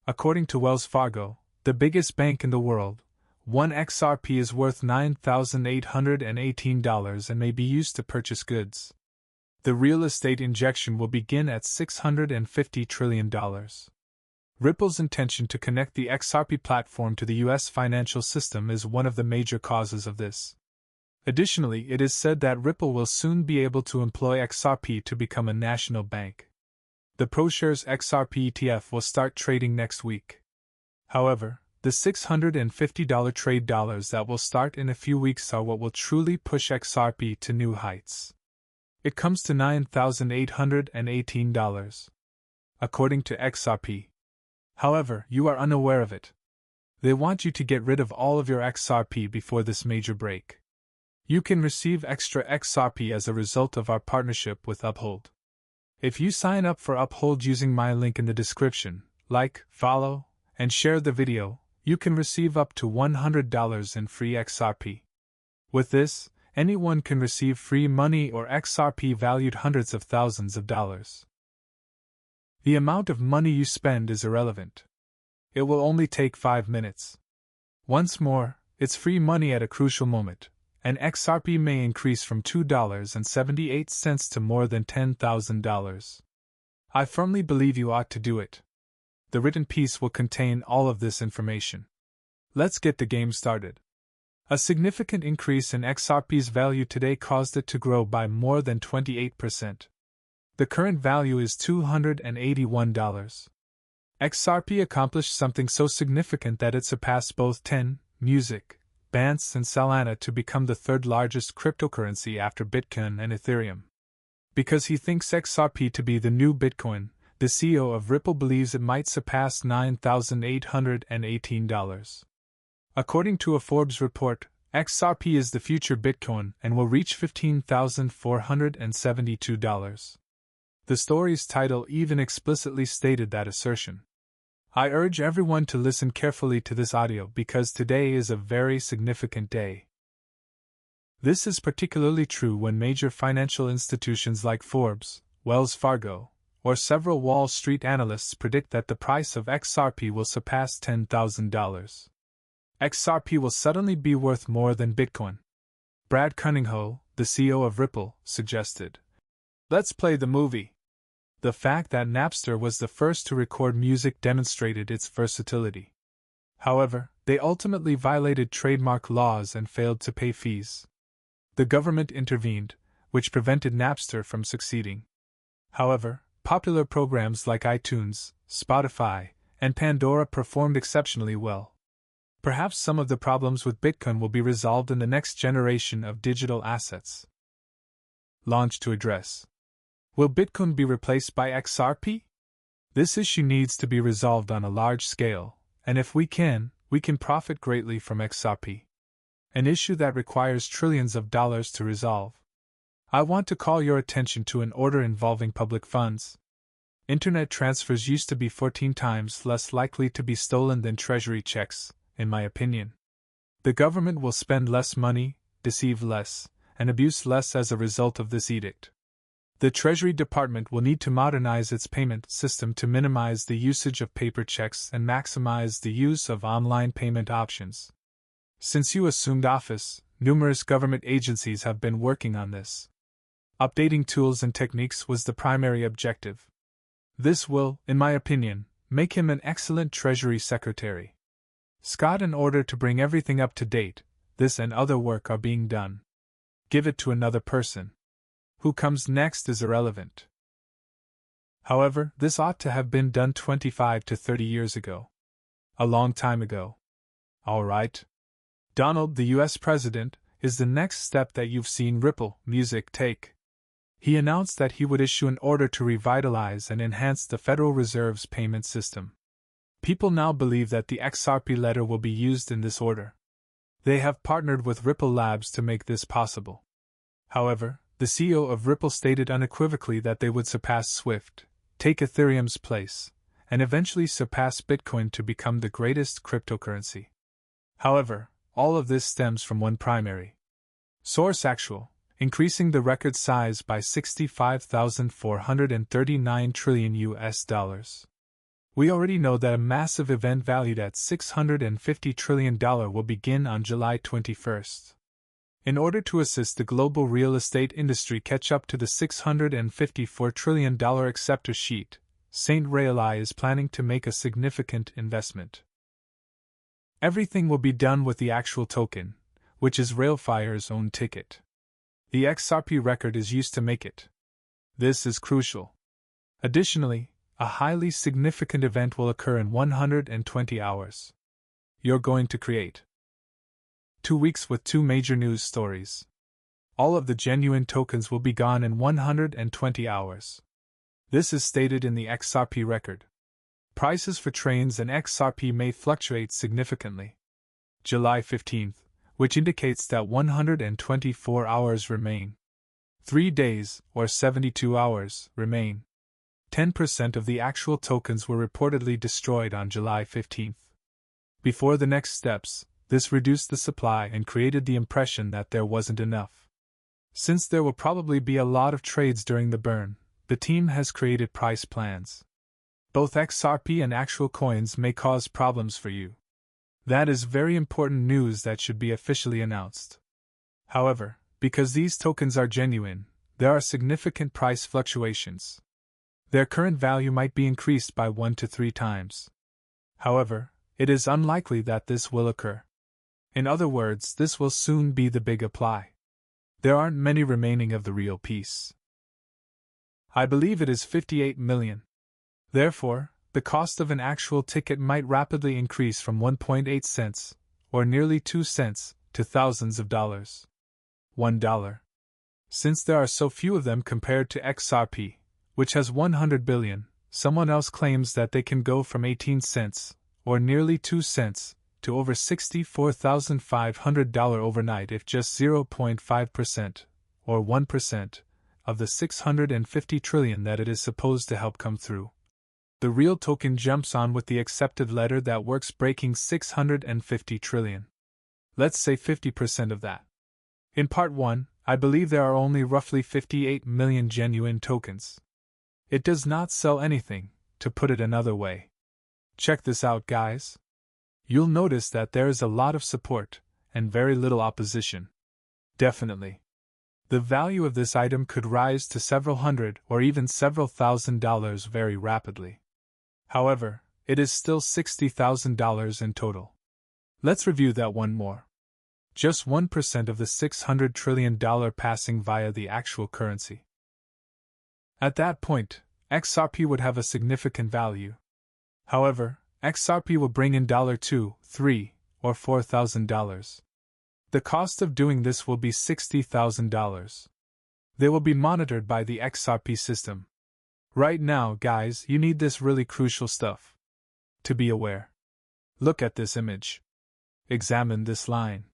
According to Wells Fargo, the biggest bank in the world, one XRP is worth $9,818 and may be used to purchase goods. The real estate injection will begin at $650 trillion. Ripple's intention to connect the XRP platform to the U.S. financial system is one of the major causes of this. Additionally, it is said that Ripple will soon be able to employ XRP to become a national bank. The ProShares XRP ETF will start trading next week. However, the $650 trade dollars that will start in a few weeks are what will truly push XRP to new heights. It comes to $9,818, according to XRP. However, you are unaware of it. They want you to get rid of all of your XRP before this major break. You can receive extra XRP as a result of our partnership with Uphold. If you sign up for Uphold using my link in the description, like, follow, and share the video, you can receive up to $100 in free XRP. With this, anyone can receive free money or XRP valued hundreds of thousands of dollars. The amount of money you spend is irrelevant. It will only take 5 minutes. Once more, it's free money at a crucial moment, and XRP may increase from $2.78 to more than $10,000. I firmly believe you ought to do it. The written piece will contain all of this information. Let's get the game started. A significant increase in XRP's value today caused it to grow by more than 28%. The current value is $281. XRP accomplished something so significant that it surpassed both 10, Music, Binance and Solana to become the third largest cryptocurrency after Bitcoin and Ethereum. Because he thinks XRP to be the new Bitcoin, the CEO of Ripple believes it might surpass $9,818. According to a Forbes report, XRP is the future Bitcoin and will reach $15,472. The story's title even explicitly stated that assertion. I urge everyone to listen carefully to this audio because today is a very significant day. This is particularly true when major financial institutions like Forbes, Wells Fargo, or several Wall Street analysts predict that the price of XRP will surpass $10,000. XRP will suddenly be worth more than Bitcoin. Brad Cunningham, the CEO of Ripple, suggested. Let's play the movie. The fact that Napster was the first to record music demonstrated its versatility. However, they ultimately violated trademark laws and failed to pay fees. The government intervened, which prevented Napster from succeeding. However, popular programs like iTunes, Spotify, and Pandora performed exceptionally well. Perhaps some of the problems with Bitcoin will be resolved in the next generation of digital assets. Launch to address. Will Bitcoin be replaced by XRP? This issue needs to be resolved on a large scale, and if we can profit greatly from XRP. An issue that requires trillions of dollars to resolve. I want to call your attention to an order involving public funds. Internet transfers used to be 14 times less likely to be stolen than treasury checks, in my opinion. The government will spend less money, deceive less, and abuse less as a result of this edict. The Treasury Department will need to modernize its payment system to minimize the usage of paper checks and maximize the use of online payment options. Since you assumed office, numerous government agencies have been working on this. Updating tools and techniques was the primary objective. This will, in my opinion, make him an excellent Treasury Secretary. Scott, in order to bring everything up to date, this and other work are being done. Give it to another person. Who comes next is irrelevant. However, this ought to have been done 25 to 30 years ago. A long time ago. All right. Donald, the U.S. President, is the next step that you've seen Ripple Music take. He announced that he would issue an order to revitalize and enhance the Federal Reserve's payment system. People now believe that the XRP letter will be used in this order. They have partnered with Ripple Labs to make this possible. However, the CEO of Ripple stated unequivocally that they would surpass SWIFT, take Ethereum's place, and eventually surpass Bitcoin to become the greatest cryptocurrency. However, all of this stems from one primary source: actual, increasing the record size by $65,439 trillion. We already know that a massive event valued at $650 trillion will begin on July 21st. In order to assist the global real estate industry catch up to the $654 trillion acceptor sheet, St. Raili is planning to make a significant investment. Everything will be done with the actual token, which is Railfire's own ticket. The XRP record is used to make it. This is crucial. Additionally, a highly significant event will occur in 120 hours. You're going to create 2 weeks with 2 major news stories. All of the genuine tokens will be gone in 120 hours. This is stated in the XRP record. Prices for trains and XRP may fluctuate significantly. July 15th, which indicates that 124 hours remain. 3 days, or 72 hours, remain. 10% of the actual tokens were reportedly destroyed on July 15th. Before the next steps, this reduced the supply and created the impression that there wasn't enough. Since there will probably be a lot of trades during the burn, the team has created price plans. Both XRP and actual coins may cause problems for you. That is very important news that should be officially announced. However, because these tokens are genuine, there are significant price fluctuations. Their current value might be increased by 1 to 3 times. However, it is unlikely that this will occur. In other words, this will soon be the big apply. There aren't many remaining of the real piece. I believe it is 58 million. Therefore, the cost of an actual ticket might rapidly increase from 1.8 cents, or nearly 2 cents, to thousands of dollars. $1. Since there are so few of them compared to XRP, which has 100 billion, someone else claims that they can go from 18 cents, or nearly 2 cents, to over $64,500 overnight if just 0.5%, or 1%, of the $650 trillion that it is supposed to help come through. The real token jumps on with the accepted letter that works, breaking $650 trillion. Let's say 50% of that. In Part 1, I believe there are only roughly 58 million genuine tokens. It does not sell anything, to put it another way. Check this out, guys. You'll notice that there is a lot of support, and very little opposition. Definitely. The value of this item could rise to several hundred or even several $1,000s very rapidly. However, it is still $60,000 in total. Let's review that one more. Just 1% of the $600 trillion passing via the actual currency. At that point, XRP would have a significant value. However, XRP will bring in $2, $3, or $4,000. The cost of doing this will be $60,000. They will be monitored by the XRP system. Right now, guys, you need this really crucial stuff. To be aware. Look at this image. Examine this line.